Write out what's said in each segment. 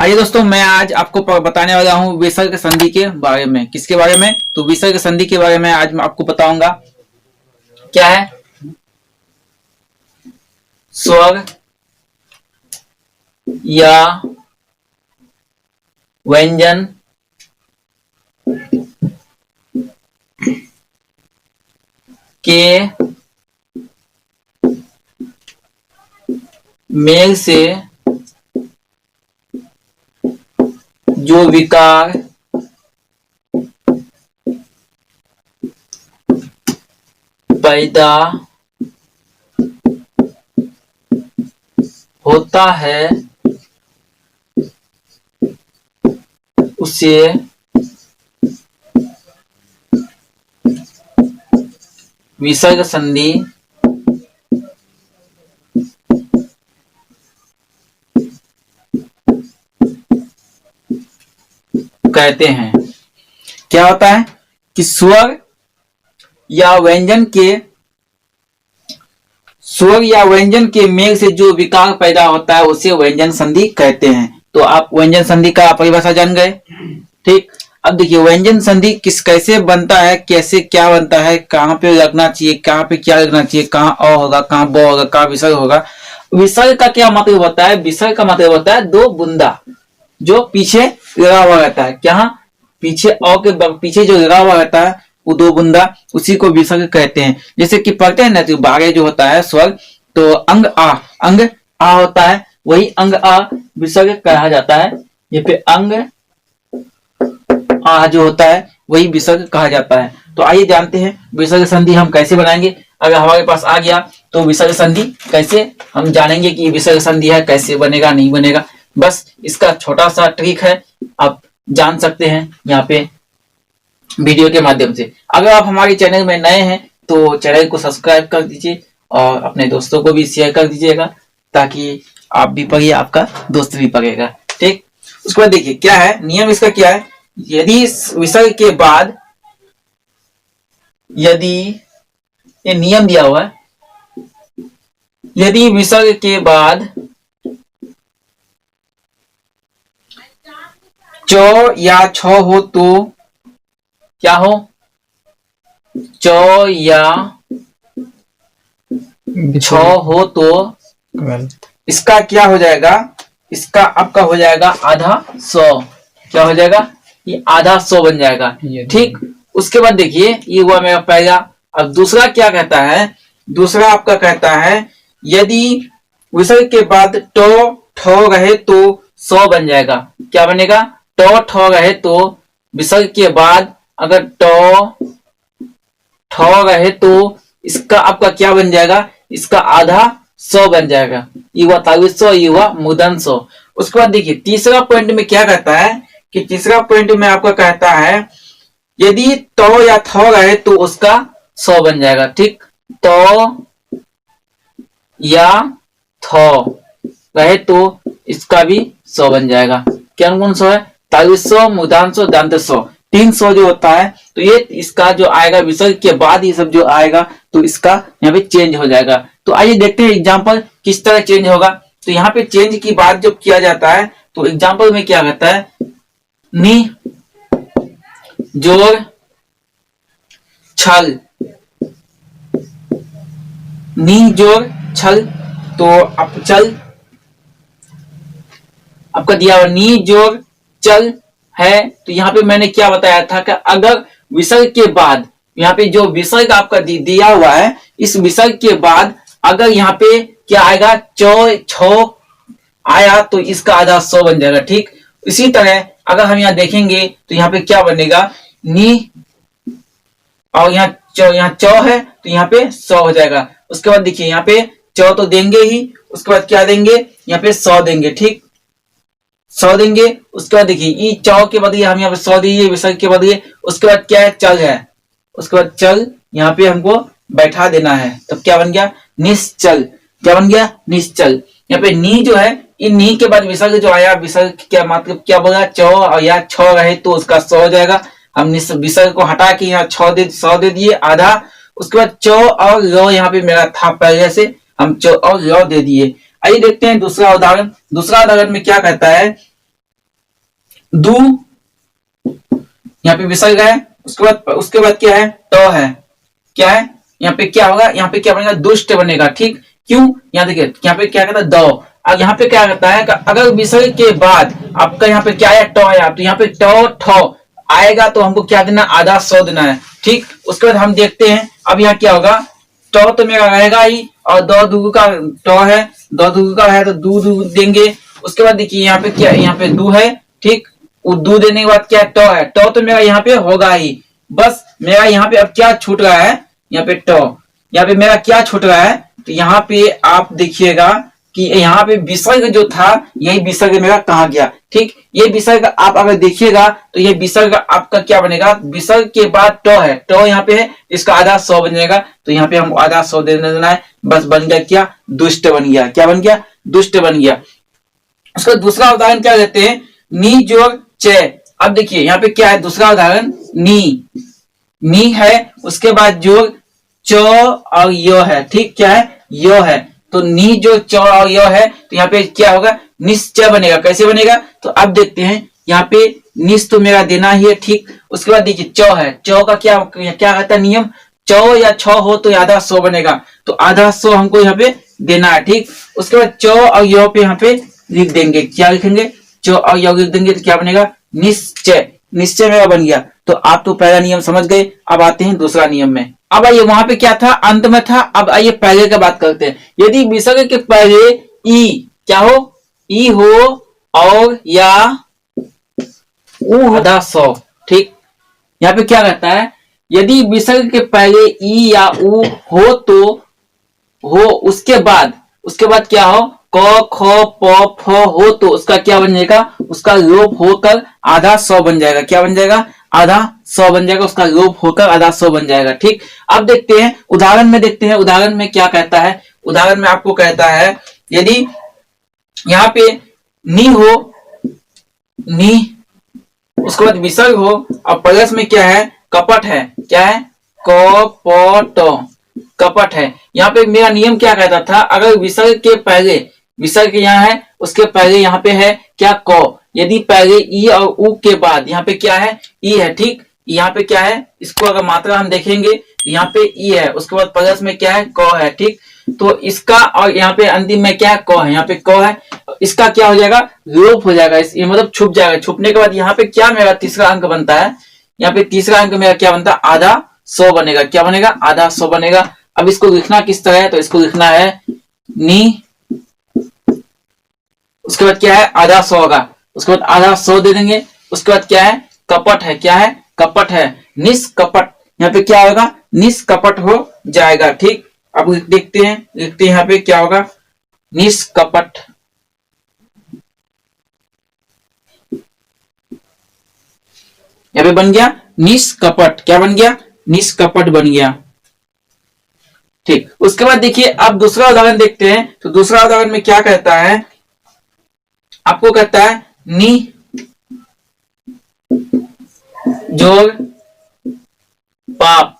आइए दोस्तों, मैं आज आपको बताने वाला हूँ विसर्ग संधि के बारे में। किसके बारे में? तो विसर्ग संधि के बारे में आज मैं आपको बताऊंगा। क्या है स्वर या व्यंजन के मेल से जो विकार पैदा होता है उसे विसर्ग संधि कहते हैं। क्या होता है कि स्वर या व्यंजन के मेल से जो विकार पैदा होता है उसे व्यंजन संधि कहते हैं। तो आप व्यंजन संधि का परिभाषा जान गए। ठीक, अब देखिए व्यंजन संधि कैसे बनता है, कैसे क्या बनता है, कहाँ पे लगना चाहिए, कहाँ पे क्या लगना चाहिए, कहाँ अ होगा, कहाँ ब होगा, कहाँ विसर्ग होगा। विसर्ग का क्या मतलब होता है? विसर्ग का मतलब होता है दो बूंदा जो पीछे लगा हुआ रहता है। क्या पीछे अ के पीछे जो लगा हुआ रहता है वो दो बूंदा, उसी को विसर्ग कहते हैं। जैसे कि पढ़ते हैं ना, तो बागे जो होता है स्वर, तो अंग आ होता है, वही अंग आ विसर्ग कहा जाता है। ये पे अंग आ जो होता है वही विसर्ग कहा जाता है। तो आइए जानते हैं विसर्ग संधि हम कैसे बनाएंगे। अगर हमारे पास आ गया तो विसर्ग संधि कैसे हम जानेंगे कि विसर्ग संधि है, कैसे बनेगा, नहीं बनेगा। बस इसका छोटा सा ट्रिक है, आप जान सकते हैं यहाँ पे वीडियो के माध्यम से। अगर आप हमारे चैनल में नए हैं तो चैनल को सब्सक्राइब कर दीजिए और अपने दोस्तों को भी शेयर कर दीजिएगा, ताकि आप भी पढ़िए, आपका दोस्त भी पढ़ेगा। ठीक, उसके बाद देखिए क्या है नियम इसका। क्या है, यदि विसर्ग के बाद, यदि ये नियम दिया हुआ है, यदि विसर्ग के बाद चौ या छ हो तो क्या हो? चौ या छ हो तो इसका क्या हो जाएगा? इसका आपका हो जाएगा आधा सौ। क्या हो जाएगा? ये आधा सौ बन जाएगा। ठीक, उसके बाद देखिए ये हुआ मेरा पहला। अब दूसरा क्या कहता है? दूसरा आपका कहता है यदि विसर्ग के बाद टो ठो रहे तो 100 बन जाएगा। क्या बनेगा? टो ठो रहे तो विसर्ग के बाद अगर टो ठो रहे तो इसका आपका क्या बन जाएगा? इसका आधा 100 बन जाएगा। ये हुआ तालुस 100, ये हुआ मूर्धन 100। उसके बाद देखिए तीसरा पॉइंट में क्या कहता है कि तीसरा पॉइंट में आपका कहता है यदि तो या थो रहे तो उसका 100 बन जाएगा। ठीक, तो या थो रहे तो इसका भी 100 बन जाएगा। क्या कौन सा है? तालुस 100, मूर्धन 100, दंत 100, 300 जो होता है। तो ये इसका जो आएगा विसर्ग के बाद ये सब जो आएगा तो इसका यहाँ पे चेंज हो जाएगा। तो आइए देखते हैं एग्जाम्पल किस तरह चेंज होगा। तो यहाँ पे चेंज की बात जब किया जाता है तो एग्जाम्पल में क्या कहता है? नी जोड़ छल, नी जोड़ छल। तो आप चल आपका दिया हुआ नी जोड़ चल है। तो यहाँ पे मैंने क्या बताया था कि अगर विसर्ग के बाद, यहाँ पे जो विसर्ग आपका दिया हुआ है, इस विसर्ग के बाद अगर यहाँ पे क्या आएगा? चौ छो आया तो इसका आधा 100 बन जाएगा। ठीक, इसी तरह अगर हम यहाँ देखेंगे तो यहाँ पे क्या बनेगा? नी और यहाँ चौ है तो यहाँ पे 100 हो जाएगा। उसके बाद देखिए यहाँ पे चौ तो देंगे ही, उसके बाद क्या देंगे? यहाँ पे 100 देंगे। ठीक, 100 देंगे। उसके बाद देखिए चौ के बदले हम यहाँ पे 100 दीजिए विसर्ग के बदले। उसके बाद क्या है? चल है। उसके बाद चल यहाँ पे हमको बैठा देना है। तो क्या बन गया? निश्चल। क्या बन गया? निश्चल। यहाँ पे नी जो है, इन नी के बाद विसर्ग जो आया, विसर्ग क्या मतलब क्या बोला? चौ और या छ रहे तो उसका 100 हो जाएगा। हम विसर्ग को हटा के यहाँ 100 दे दिए आधा। उसके बाद चौ और लो यहाँ पे मेरा था पहले से, हम चौ और लो दे दिए। आइए देखते हैं दूसरा उदाहरण। दूसरा उदाहरण में क्या कहता है दू, यहाँ पे विसर्ग है, उसके बाद क्या है, ट है, क्या है, यहाँ पे क्या होगा, यहाँ पे क्या बनेगा, दुष्ट बनेगा। ठीक, क्यों, यहाँ देखिए यहाँ पे क्या कहता है, द। अब यहाँ पे क्या कहता है, अगर विसर्ग के बाद आपका यहाँ पे क्या है, ट है, तो यहाँ पे ट ठ आएगा तो हमको क्या देना, आधा सौ देना है। ठीक, उसके बाद हम देखते हैं अब यहाँ क्या होगा, ट तो मेरा रहेगा ही, और दो दू का ट है, दो दू का है तो दू दू देंगे। उसके बाद देखिए यहाँ पे क्या, यहाँ पे दू है। ठीक, वो दू देने के बाद क्या है, ट है, ट तो मेरा यहाँ पे होगा ही। बस मेरा यहाँ पे अब क्या छूट रहा है, यहाँ पे ट, यहाँ पे मेरा क्या छूट रहा है, तो यहाँ पे आप देखिएगा कि यहाँ पे विसर्ग जो था, यही विसर्ग मेरा कहाँ गया। ठीक, ये विसर्ग आप अगर देखिएगा तो ये विसर्ग आपका क्या बनेगा, विसर्ग के बाद ट है, ट यहाँ पे है, इसका आधा सौ बन जाएगा, तो यहाँ पे हम आधा सौ दे देना है। बस बन गया क्या, दुष्ट बन गया। क्या बन गया, दुष्ट बन गया। उसका दूसरा उदाहरण क्या देते हैं, नी जोड़ च। अब देखिए यहाँ पे क्या है, दूसरा उदाहरण नी है, उसके बाद जोड़ च और य है। ठीक, क्या है, य है, तो नी जो च और य है, तो यहाँ पे क्या होगा, निश्चय बनेगा। कैसे बनेगा, तो अब देखते हैं, यहाँ पे निश तो मेरा देना ही है। ठीक, उसके बाद देखिए च है, च का क्या कहता है नियम, च या छ हो तो आधा सौ बनेगा, तो आधा सौ हमको यहाँ पे देना है। ठीक, उसके बाद च और य पे यहाँ पे लिख देंगे, क्या लिखेंगे, च और य लिख देंगे, तो क्या बनेगा, निश्चय। निश्चय मेरा बन गया। तो आप तो पहला नियम समझ गए। अब आते हैं दूसरा नियम में। अब आइए, वहां पे क्या था, अंत में था। अब आइए पहले की बात करते हैं। यदि विसर्ग के पहले ई क्या हो, ई हो और या ऊ आधा सौ। ठीक, यहाँ पे क्या कहता है, यदि विसर्ग के पहले ई या ऊ हो तो हो, उसके बाद क्या हो, क ख प फ हो तो उसका क्या बन जाएगा, उसका लोप होकर आधा सौ बन जाएगा। क्या बन जाएगा, आधा सौ बन जाएगा, उसका लोप होकर आधा सौ बन जाएगा। ठीक, अब देखते हैं उदाहरण में, देखते हैं उदाहरण में क्या कहता है। उदाहरण में आपको कहता है, यदि यहाँ पे नी हो, नी, उसके बाद विसर्ग हो और प्लस में क्या है, कपट है। क्या है, कपट, कपट है। यहाँ पे मेरा नियम क्या कहता था, अगर विसर्ग के पहले, विसर्ग यहाँ है, उसके पहले यहाँ पे है क्या, क। यदि पहले ई और ऊ के बाद यहाँ पे क्या है, ई है। ठीक, यहाँ पे क्या है, इसको अगर मात्रा हम देखेंगे, यहाँ पे ई है, उसके बाद प्लस में क्या है, क है। ठीक, तो इसका और यहाँ पे अंतिम में क्या है, क है, यहाँ पे क है, इसका क्या हो जाएगा, लोप हो जाएगा, ये मतलब छुप जाएगा। छुपने के बाद यहाँ पे क्या मेरा तीसरा अंक बनता है, यहाँ पे तीसरा अंक मेरा क्या बनता है, आधा सौ बनेगा। क्या बनेगा, आधा सौ बनेगा। अब इसको लिखना किस तरह है, तो इसको लिखना है नी, उसके बाद क्या है, आधा सौ होगा, उसके बाद आधा सौ दे देंगे। उसके बाद क्या है, कपट है। क्या है, कपट है, निष्कपट। यहाँ पे क्या होगा, निष्कपट हो जाएगा। ठीक, अब देखते हैं यहाँ पे क्या होगा, निष्कपट। यहाँ पे बन गया निष्कपट। क्या बन गया, निष्कपट बन गया। ठीक, उसके बाद देखिए अब दूसरा उदाहरण देखते हैं। तो दूसरा उदाहरण में क्या कहता है, आपको कहता है नी जोड़ पाप।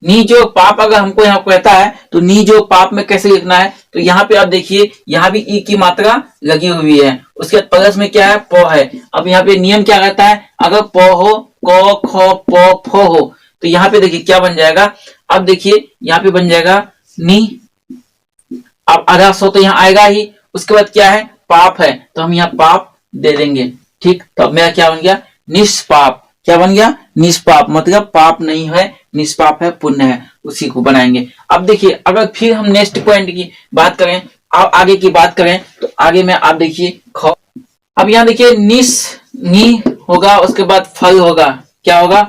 नी जो पाप अगर हमको यहाँ कहता है, तो नी जो पाप में कैसे लिखना है, तो यहाँ पे आप देखिए, यहाँ भी ई की मात्रा लगी हुई है, उसके बाद प्लस में क्या है, प है। अब यहाँ पे नियम क्या कहता है, अगर प हो, क ख प फ हो, तो यहाँ पे देखिए क्या बन जाएगा। अब देखिए यहाँ पे बन जाएगा नी, अब आधा सौ तो यहाँ आएगा ही। उसके बाद क्या है, पाप है, तो हम यहाँ पाप दे देंगे। ठीक, तो अब मेरा क्या बन गया, निष्पाप। क्या बन गया, निष्पाप, मतलब पाप नहीं है, निष्पाप है, पुण्य है, उसी को बनाएंगे। अब देखिए अगर फिर हम नेक्स्ट पॉइंट की बात करें, अब आगे की बात करें, तो आगे में आप देखिए ख। अब यहाँ देखिए नी होगा, उसके बाद फल होगा। क्या होगा,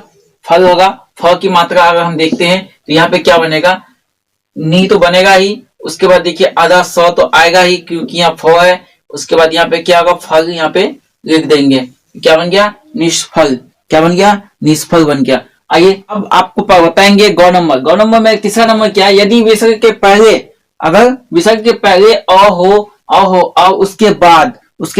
फल होगा। फ की मात्रा अगर हम देखते हैं, तो यहाँ पे क्या बनेगा, नी तो बनेगा ही। उसके बाद देखिए आधा सौ तो आएगा ही, क्योंकि यहाँ फ है। उसके बाद यहाँ पे क्या होगा, फल यहाँ पे लिख देंगे। क्या बन गया, निष्फल। क्या बन गया, निष्फल बन गया। आइए अब आपको बताएंगे गौ नंबर। गौ नंबर में तीसरा नंबर क्या है, यदि विसर्ग के पहले, अगर विसर्ग के पहले अ हो और उसके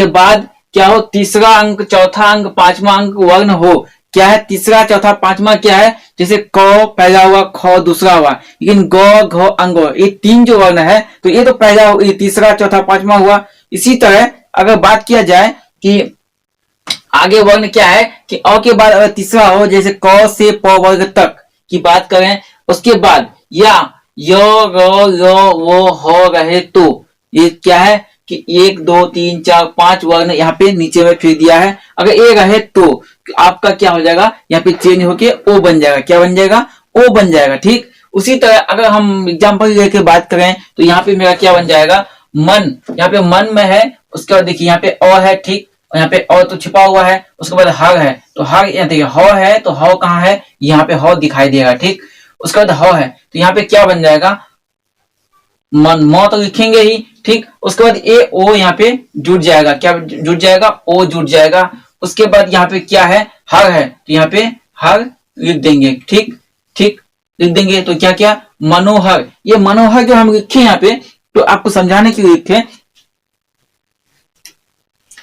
बाद क्या हो, तीसरा अंक, चौथा अंक, पांचवा अंक वर्ण हो। क्या है, तीसरा, चौथा, पांचवा क्या है, जैसे क पहला हुआ, ख दूसरा हुआ, लेकिन ग घ अंग, ये तीन जो वर्ण है, तो ये तो पहला, ये तीसरा, चौथा, पांचवा हुआ। इसी तरह अगर बात किया जाए कि आगे वर्ण क्या है कि अ के बाद अगर तीसरा हो, जैसे क से प वर्ग तक की बात करें, उसके बाद या य र ल वो हो रहे तो, ये क्या है कि 1 2 3 4 5 वर्ण यहाँ पे नीचे में फिर दिया है। अगर ए रहे तो आपका क्या हो जाएगा, यहाँ पे चेंज होके ओ बन जाएगा। क्या बन जाएगा? ओ बन जाएगा। ठीक, उसी तरह अगर हम एग्जाम्पल लेके बात करें तो यहाँ पे मेरा क्या बन जाएगा, मन। यहाँ पे मन में है, उसके बाद देखिए यहाँ पे अ है। ठीक, यहाँ पे अ तो छिपा हुआ है, उसके बाद हर है, तो हर यहाँ देखिए ह है, तो ह कहाँ है, यहाँ पे ह दिखाई देगा। ठीक, उसके बाद ह है, तो यहाँ पे क्या बन जाएगा, मन। म तो लिखेंगे ही। ठीक, उसके बाद ए ओ यहाँ पे जुड़ जाएगा। क्या जुड़ जाएगा? ओ जुड़ जाएगा। उसके बाद यहाँ पे क्या है, हर है, तो यहाँ पे हर लिख देंगे। ठीक, ठीक लिख देंगे। तो क्या क्या, मनोहर। ये मनोहर जो हम लिखे यहाँ पे, तो आपको समझाने के लिए लिखे,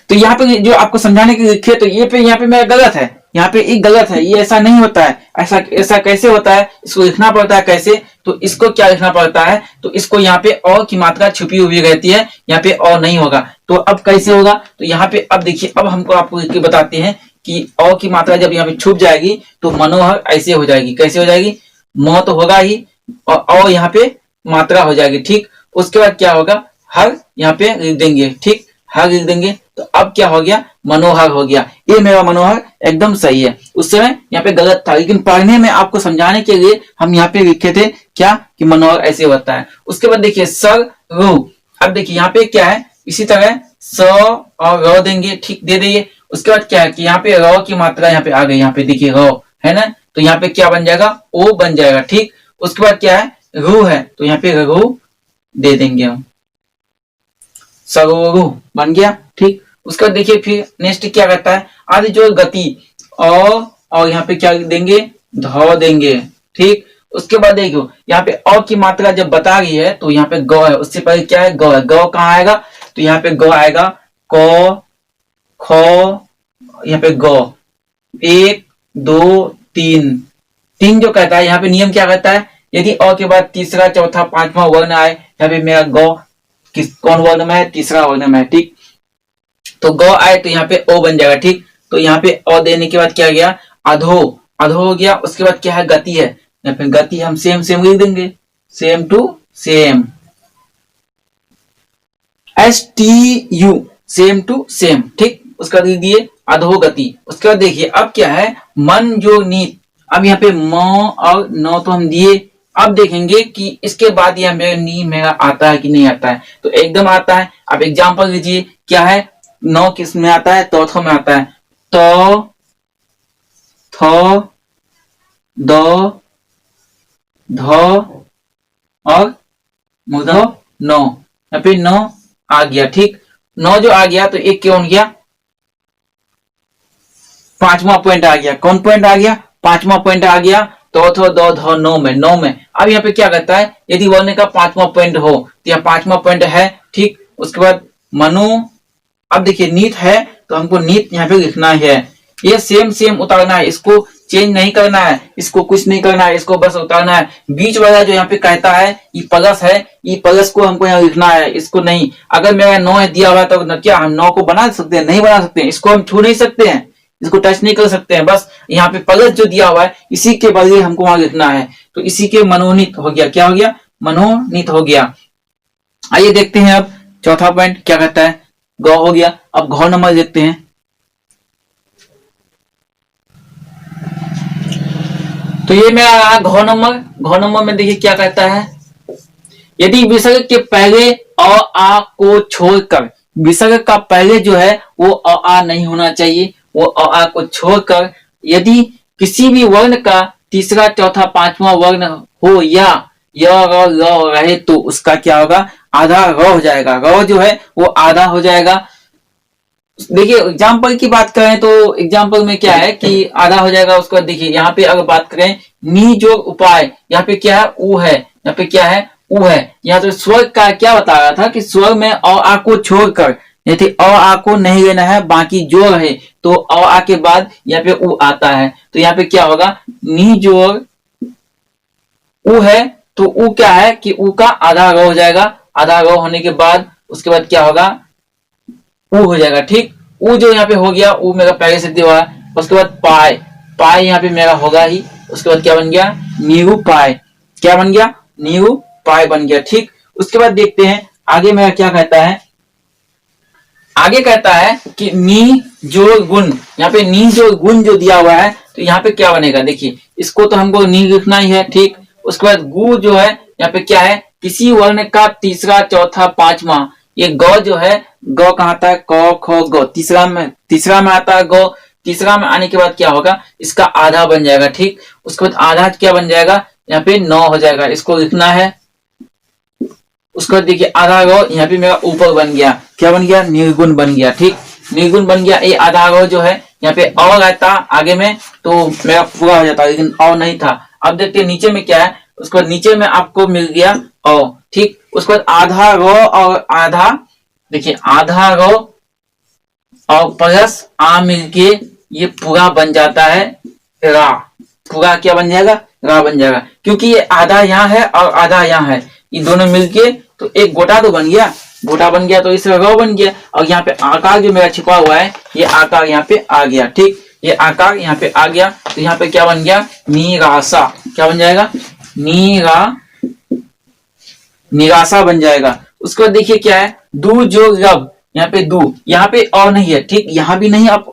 तो यहाँ पे जो आपको समझाने के लिए लिखे, तो ये पे यहाँ पे मेरा गलत है, यहाँ पे एक गलत है, ये ऐसा नहीं होता है। ऐसा ऐसा कैसे होता है, इसको लिखना पड़ता है कैसे, तो इसको क्या लिखना पड़ता है, तो इसको यहाँ पे अ की मात्रा छुपी हुई रहती है, यहाँ पे अ नहीं होगा। तो अब कैसे होगा, तो यहाँ पे अब देखिए, अब हमको आपको लिख के बताते हैं कि अ की मात्रा जब यहाँ पे छुप जाएगी तो मनोहर ऐसे हो जाएगी। कैसे हो जाएगी? म तो होगा ही और अ यहाँ पे मात्रा हो जाएगी। ठीक, उसके बाद क्या होगा, हर यहाँ पे लिख देंगे। ठीक, हर लिख देंगे, तो अब क्या हो गया, मनोहर हो गया। ये मेरा मनोहर एकदम सही है। उस समय यहाँ पे गलत था, लेकिन पढ़ने में आपको समझाने के लिए हम यहाँ पे लिखे थे क्या कि मनोहर ऐसे होता है। उसके बाद देखिए सर रू। अब देखिए यहाँ पे क्या है, इसी तरह स और र देंगे। ठीक, दे देंगे। उसके बाद क्या है कि यहाँ पे र की मात्रा यहाँ पे आ गई, यहाँ पे देखिए र है ना, तो यहाँ पे क्या बन जाएगा, ओ बन जाएगा। ठीक, उसके बाद क्या है, रू है, तो यहाँ पे रू दे देंगे हम, सरोरु बन गया। ठीक, उसका देखिए फिर नेक्स्ट क्या कहता है, आदि जो गति और यहाँ पे क्या देंगे, ध देंगे। ठीक, उसके बाद देखो यहाँ पे अ की मात्रा जब बता रही है तो यहाँ पे ग है, उससे पहले क्या है, ग है। ग कहाँ आएगा, तो यहाँ पे ग आएगा, क ख, यहाँ पे ग, 1 2 3 तीन जो कहता है, यहाँ पे नियम क्या कहता है, यदि अ के बाद तीसरा चौथा पांचवा वर्ण आए, यहाँ पे मेरा ग किस कौन वर्ण में है, तीसरा वर्ण में है। ठीक, तो ग आए तो यहाँ पे ओ बन जाएगा। ठीक, तो यहाँ पे ओ देने के बाद क्या गया, अधो, अधो हो गया। उसके बाद क्या है, गति है, यहाँ पे गति हम सेम सेम लिख देंगे, same to same, STU, same to same. ठीक, उसका लिख दिए अधोगति। उसके बाद देखिए अब क्या है, मन जो नीत। अब यहाँ पे म और न तो हम दिए, अब देखेंगे कि इसके बाद यह मेरा नी मेरा आता है कि नहीं आता है, तो एकदम आता है। अब एग्जांपल लीजिए, क्या है, नौ किस में आता है, चौथों में आता है, तो थ द ध और मुधो नौ, यहाँ पे नौ आ गया। ठीक, नौ जो आ गया तो एक कौन गया, पांचवा पॉइंट आ गया। कौन पॉइंट आ गया, पांचवा पॉइंट आ गया, तो दो ध नौ में, नौ में। अब यहाँ पे क्या कहता है, यदि वर्ण का पांचवा पॉइंट हो तो यहाँ पांचवा पॉइंट है। ठीक, उसके बाद मनु। अब देखिए नीत है, तो हमको नीत यहाँ पे लिखना है, ये सेम सेम उतारना है, इसको चेंज नहीं करना है, इसको कुछ नहीं करना है, इसको बस उतारना है। बीच वाला जो यहाँ पे कहता है ये प्लस है, ये प्लस को हमको यहाँ लिखना है, इसको नहीं। अगर मेरा 9 दिया हुआ तो क्या हम 9 को बना सकते हैं, नहीं बना सकते हैं, इसको हम छू नहीं सकते हैं, इसको टच नहीं कर सकते हैं। बस यहाँ पे प्लस जो दिया हुआ है इसी के बदले हमको वहां लिखना है, तो इसी के मनोनीत हो गया। क्या हो गया, मनोनीत हो गया। आइए देखते हैं अब चौथा पॉइंट क्या कहता है, ग हो गया। अब घ नंबर देखते हैं, तो ये मेरा घ नंबर। घ नंबर में देखिए क्या कहता है, यदि विसर्ग के पहले अ आ को छोड़कर, विसर्ग का पहले जो है वो अ आ नहीं होना चाहिए, वो अ आ को छोड़कर यदि किसी भी वर्ण का तीसरा चौथा पांचवा वर्ण हो या य र ल रहे तो उसका क्या होगा, आधा र हो जाएगा। र जो है वो आधा हो जाएगा। देखिए एग्जाम्पल की बात करें तो एग्जाम्पल में क्या है कि आधा हो जाएगा। उसके बाद देखिए यहाँ पे अगर बात करें नी जो उपाय, यहाँ पे क्या है, ऊ है, यहाँ पे क्या है, ऊ है। यहाँ तो स्वर का क्या बता रहा था कि स्वर में अ आ को छोड़कर, यदि अ आ को नहीं लेना है, बाकी जो रहे तो अ आ के बाद यहाँ पे ऊ आता है, तो यहाँ पे क्या होगा, नी जोड़ ऊ है, तो ऊ क्या है कि ऊ का आधा रो हो जाएगा। आधा रो होने के बाद उसके बाद क्या होगा, ऊ हो जाएगा। ठीक, ऊ जो यहाँ पे हो गया, ऊ मेरा पहले से दिया हुआ है। उसके बाद पाई, पाई यहाँ पे मेरा होगा ही। उसके बाद क्या बन गया, नीरू पाई, क्या बन गया, नीरू पाई बन गया। ठीक, उसके बाद देखते हैं आगे मेरा क्या कहता है। आगे कहता है कि नी जोड़ गुण, यहाँ पे नी जोड़ गुण जो दिया हुआ है, तो यहाँ पे क्या बनेगा, देखिए इसको तो हमको नी लिखना ही है। ठीक, उसके बाद गु जो है यहाँ पे क्या है, किसी वर्ण का तीसरा चौथा पांचवा। ये गौ जो है, गौ कहाँ आता है, क ख ग, तीसरा में आता है गौ। तीसरा में आने के बाद क्या होगा, इसका आधा बन जाएगा। ठीक, उसके बाद आधा क्या बन जाएगा, यहाँ पे 9 हो जाएगा, इसको लिखना है। उसके बाद देखिए आधा गौ यहाँ पे मेरा ऊपर बन गया, क्या बन गया, निर्गुण बन गया। ठीक, निर्गुण बन गया। ये आधा गौ जो है यहाँ पे और रहता आगे में तो मेरा पूरा हो जाता, लेकिन और नहीं था। अब देखते हैं नीचे में क्या है। उसके बाद नीचे में आपको मिल गया ओ। ठीक, उसके बाद आधा गौ और आधा, देखिए आधा गौ और प्लस आ मिलके ये पूरा बन जाता है रा। पूरा क्या बन जाएगा, रा बन जाएगा, क्योंकि ये आधा यहाँ है और आधा यहाँ है, ये दोनों मिलके तो एक गोटा तो बन गया, गोटा बन गया तो इसका गौ बन गया। और यहाँ पे आकार जो मेरा छिपा हुआ है, ये आकार यहाँ पे आ गया। ठीक, ये आकार यहाँ पे आ गया, तो यहाँ पे क्या बन गया, निराशा, क्या बन जाएगा, निराशा बन जाएगा। उसके बाद देखिए क्या है, दू जो रब, यहाँ पे दू, यहाँ पे और नहीं है। ठीक, यहाँ भी नहीं, आप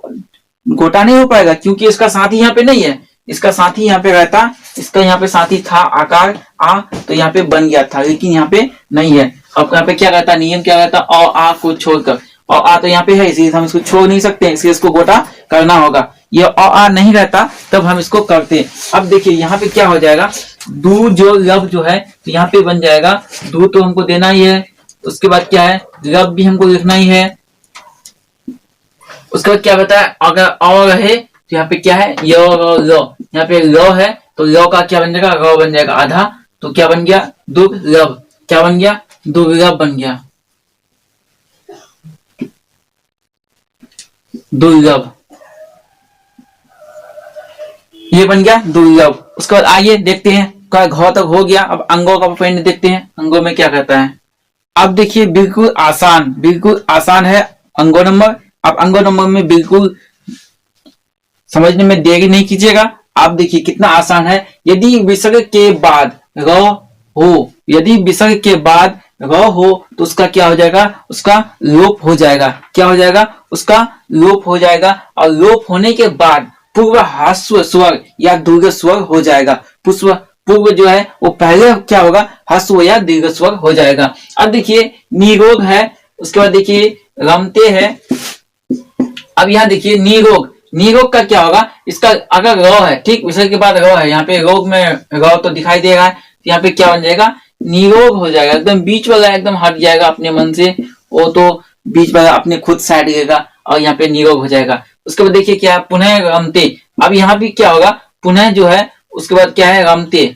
गोटा नहीं हो पाएगा क्योंकि इसका साथी यहाँ पे नहीं है, इसका साथी यहाँ पे रहता, इसका यहाँ पे साथी था आकार आ, तो यहाँ पे बन गया था, लेकिन यहाँ पे नहीं है। अब यहाँ पे क्या रहता, नियम क्या रहता, अ आ को छोड़कर, और आ तो यहाँ पे है इसलिए हम इसको छोड़ नहीं सकते, इसलिए इसको गोटा करना होगा। ये अ आ नहीं रहता तब हम इसको करते। अब देखिए यहाँ पे क्या हो जाएगा, दू जो लब जो है, तो यहाँ पे बन जाएगा, दू तो हमको देना ही है। उसके बाद क्या है, लब भी हमको लिखना ही है। उसके बाद क्या होता है, अगर और रहे तो यहाँ पे क्या है, य यहाँ पे ल है तो ल का क्या बन जाएगा, र बन जाएगा आधा, तो क्या बन गया, दुर्लभ, क्या बन गया, दुर्लभ बन गया, दुर्लभ, ये बन गया दुर्लभ। उसके बाद आइए देखते हैं, क्या घ तक हो गया। अब अंगों का पॉइंट देखते हैं, अंगों में क्या कहता है। अब देखिए बिल्कुल आसान है अंगों नंबर। अब अंगों नंबर में बिल्कुल समझने में देरी नहीं कीजिएगा। आप देखिए कितना आसान है। यदि विसर्ग के बाद र हो, यदि विसर्ग के बाद र हो तो उसका क्या हो जाएगा, उसका लोप हो जाएगा। क्या हो जाएगा, उसका लोप हो जाएगा। और लोप होने के बाद पूर्व ह्रस्व स्वर या दीर्घ स्वर हो जाएगा। पूर्व जो है वो पहले क्या होगा, ह्रस्व या दीर्घ स्वर हो जाएगा। अब देखिए निरोग है, उसके बाद देखिए रमते है। अब यहाँ देखिए निरोग, निरोग का क्या होगा, इसका अगर र है, ठीक विसर्ग के बाद र है, यहाँ पे रोग में र तो दिखाई दे रहा है, तो यहाँ पे क्या बन जाएगा, निरोग हो जाएगा। एकदम बीच वाला एकदम हट जाएगा अपने मन से, वो तो बीच वाला अपने खुद साइड रहेगा और यहाँ पे निरोग हो जाएगा। उसके बाद देखिए क्या, पुनः रमते। अब यहाँ भी क्या होगा, पुनः जो है उसके बाद क्या है, रमते,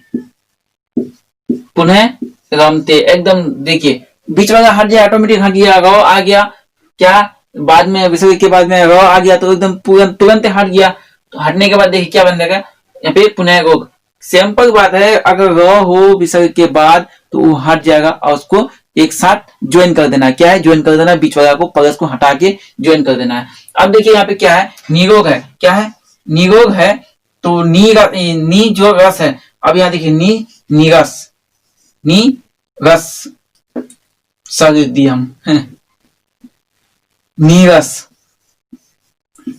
पुनः रमते, एकदम देखिए बीच वाला हट जाए, ऑटोमेटिक हट गया, र आ गया, क्या बाद में विसर्ग के बाद में र आ गया तो एकदम तुरंत हट गया। तो हटने के बाद देखिए क्या बन जाएगा, यहाँ पे पुनः रोग। सिंपल बात है, अगर र हो विसर्ग के बाद तो वो हट जाएगा और उसको एक साथ ज्वाइन कर देना। क्या है, ज्वाइन कर देना, बीच वाला को प्लस को हटा के ज्वाइन कर देना है। अब देखिए यहाँ पे क्या है, निरोग है, क्या है, निरोग है, तो नी जो रस है। अब यहाँ देखिए नीरस, नी रस लिख दिया हम नीरस,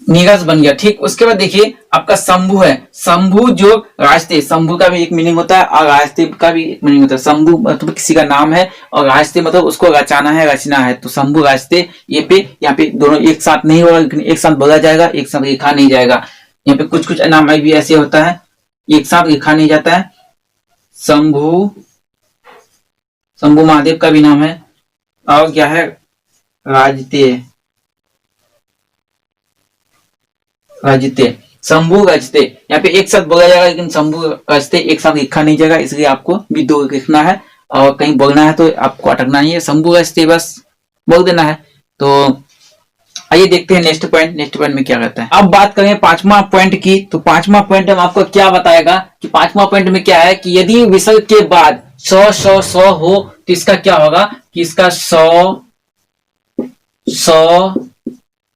नीरस बन गया। ठीक, उसके बाद देखिए आपका शंभु है। शंभु जो रास्ते, शंभु का भी एक मीनिंग होता है और रास्ते का भी एक मीनिंग होता है। शंभु मतलब किसी का नाम है और रास्ते मतलब उसको रचाना है, रचना है। तो शंभु रास्ते, ये पे यहाँ पे दोनों एक साथ नहीं होगा, लेकिन एक साथ बोला जाएगा, एक साथ लिखा नहीं जाएगा। यहाँ पे कुछ कुछ नाम भी ऐसे होता है, एक साथ लिखा नहीं जाता है। शंभु, शंभु महादेव का भी नाम है। और क्या है, राजते, राजते, शंभु राजते, यहाँ पे एक साथ बोला जाएगा, लेकिन शंभु राजते एक साथ लिखा नहीं जाएगा, इसलिए आपको भी दो लिखना है और कहीं बोलना है तो आपको अटकना नहीं है, शंभु राजते बस बोल देना है। तो आइए देखते हैं नेक्स्ट पॉइंट, नेक्स्ट पॉइंट में क्या कहता है। अब बात करें पांचवा पॉइंट की, तो पांचवा पॉइंट में आपको क्या बताएगा कि पांचवा पॉइंट में क्या है कि यदि विसर्ग के बाद सौ हो तो इसका क्या होगा कि इसका सौ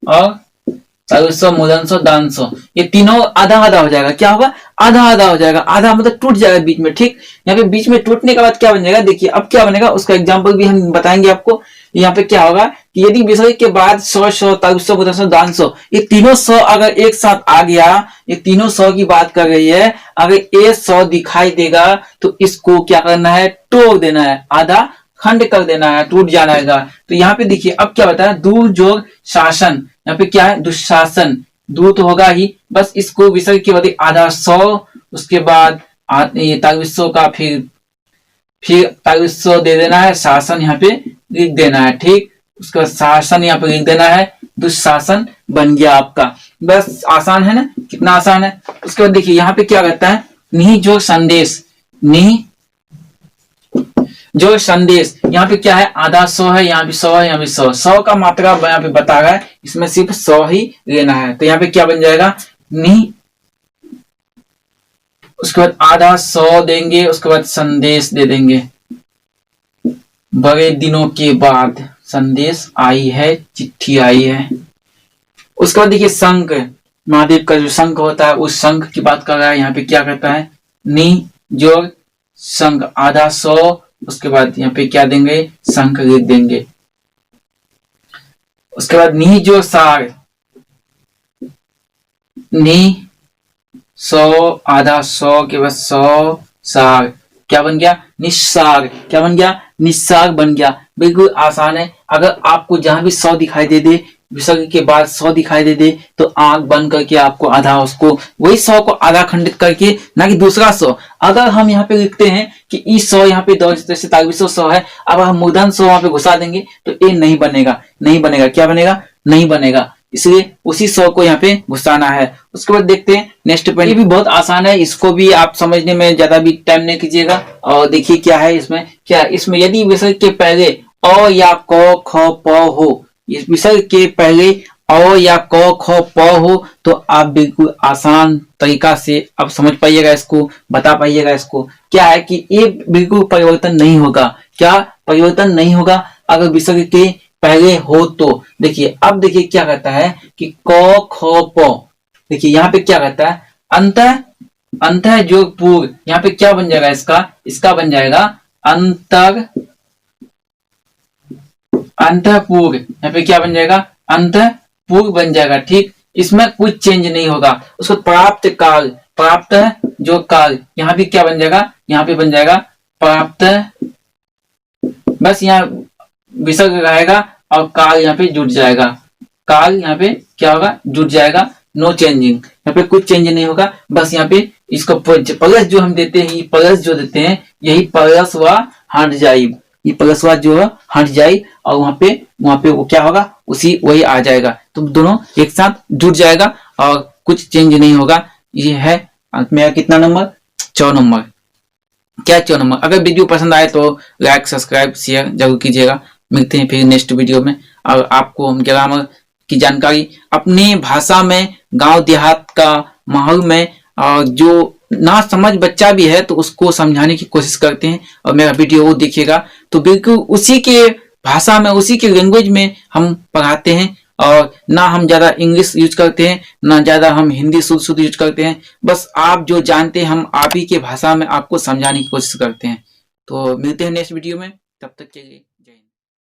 और तालव्य मूर्धन्य स दांत स, ये तीनों आधा आधा हो जाएगा। क्या होगा? आधा आधा हो जाएगा। आधा मतलब टूट जाएगा बीच में। ठीक, यहाँ पे बीच में टूटने के बाद क्या बन जाएगा? देखिए अब क्या बनेगा, उसका एग्जाम्पल भी हम बताएंगे आपको। यहाँ पे क्या होगा कि यदि विसर्ग के बाद स तालव्य मूर्धन्य स दांत स, ये तीनों स अगर एक साथ आ गया, ये तीनों स की बात कर रही है, अगर ये स दिखाई देगा तो इसको क्या करना है? तोड़ देना है, आधा खंड कर देना है, टूट जाना है। तो यहाँ पे देखिए अब क्या बताया? दूर जोग शासन, यहाँ पे क्या है? दुशासन, दूर तो होगा ही, बस इसको विसर्ग के बाद आधा स, उसके बाद तालव्य का फिर तालव्य दे देना है, शासन यहाँ पे लिख देना है। ठीक, उसके बाद शासन यहाँ पे लिख देना है, दुशासन बन गया आपका। बस आसान है ना, कितना आसान है। उसके बाद देखिए यहाँ पे क्या कहता है? निहि जो संदेश, निहि जो संदेश, यहाँ पे क्या है? आधा सौ है, यहाँ भी 100 है, यहाँ भी 100। 100 का मात्रा यहाँ पे बता रहा है, इसमें सिर्फ 100 ही लेना है। तो यहाँ पे क्या बन जाएगा? नि, उसके बाद आधा 100 देंगे, उसके बाद संदेश दे देंगे। बड़े दिनों के बाद संदेश आई है, चिट्ठी आई है। उसके बाद देखिए शंख, महादेव का जो शंख होता है उस शंख की बात कर रहा है। यहाँ पे क्या करता है? नि जोड़ शंख, आधा 100, उसके बाद यहाँ पे क्या देंगे? शंख लिख देंगे। उसके बाद नि जो सार, नि 100 आधा 100 के बाद 100 सार, क्या बन गया? निस्सार। क्या बन गया? निस्सार बन गया। बिल्कुल आसान है। अगर आपको जहां भी 100 दिखाई दे दे, विसर्ग के बाद 100 दिखाई दे दे, तो आंख बंद करके आपको आधा, उसको वही 100 को आधा खंडित करके, ना कि दूसरा 100। अगर हम यहाँ पे लिखते हैं कि ई 100 यहाँ पे जैसे तालव्य 100 है, अब हम मूर्धन्य 100 वहां पे घुसा देंगे तो ये नहीं बनेगा, नहीं बनेगा। क्या बनेगा? नहीं बनेगा। इसलिए उसी 100 को यहाँ पे घुसाना है। उसके बाद देखते हैं नेक्स्ट पॉइंट। ये भी बहुत आसान है, इसको भी आप समझने में ज्यादा भी टाइम नहीं कीजिएगा। और देखिए क्या है इसमें, क्या इसमें यदि विसर्ग के पहले अ या क ख प हो, इस विसर्ग के पहले अ या क ख प हो, तो आप बिल्कुल आसान तरीका से आप समझ पाइएगा, इसको बता पाइएगा। इसको क्या है कि ये बिल्कुल परिवर्तन नहीं होगा। क्या परिवर्तन नहीं होगा अगर विसर्ग के पहले हो तो? देखिए अब देखिए क्या कहता है कि क ख प, देखिए यहाँ पे क्या कहता है? अंत जो पूर्व, यहाँ पे क्या बन जाएगा? इसका बन जाएगा अंतःपूर्व। यहाँ पे क्या बन जाएगा? अंतःपूर्व बन जाएगा। ठीक, इसमें कुछ चेंज नहीं होगा। उसको प्राप्त काल, प्राप्त जो काल, यहाँ भी क्या बन जाएगा? यहाँ पे बन जाएगा प्राप्त, बस यहाँ विसर्ग रहेगा और काल यहाँ पे जुट जाएगा। काल यहाँ पे क्या होगा? जुट जाएगा। नो चेंजिंग, यहाँ पे कुछ चेंज नहीं होगा। बस यहाँ पे इसको प्लस जो हम देते हैं, प्लस जो देते हैं, यही प्लस व हट जाए, ये प्लस व जो हट जाए और वहां पे वो क्या होगा? उसी वही आ जाएगा। तो दोनों एक साथ जुट जाएगा और कुछ चेंज नहीं होगा। ये है मेरा कितना नंबर? 4 नंबर। क्या 4 नंबर? अगर वीडियो पसंद आए तो लाइक, सब्सक्राइब, शेयर जरूर कीजिएगा। मिलते हैं फिर नेक्स्ट वीडियो में। और आपको हम ग्रामर की जानकारी अपनी भाषा में, गांव देहात का माहौल में, और जो ना समझ बच्चा भी है तो उसको समझाने की कोशिश करते हैं। और मेरा वीडियो वो देखिएगा तो बिल्कुल उसी के भाषा में, उसी के लैंग्वेज में हम पढ़ाते हैं। और ना हम ज्यादा इंग्लिश यूज करते हैं, ना ज्यादा हम हिंदी शुद्ध यूज करते हैं। बस आप जो जानते हैं हम आप ही के भाषा में आपको समझाने की कोशिश करते हैं। तो मिलते हैं नेक्स्ट वीडियो में, तब तक के लिए।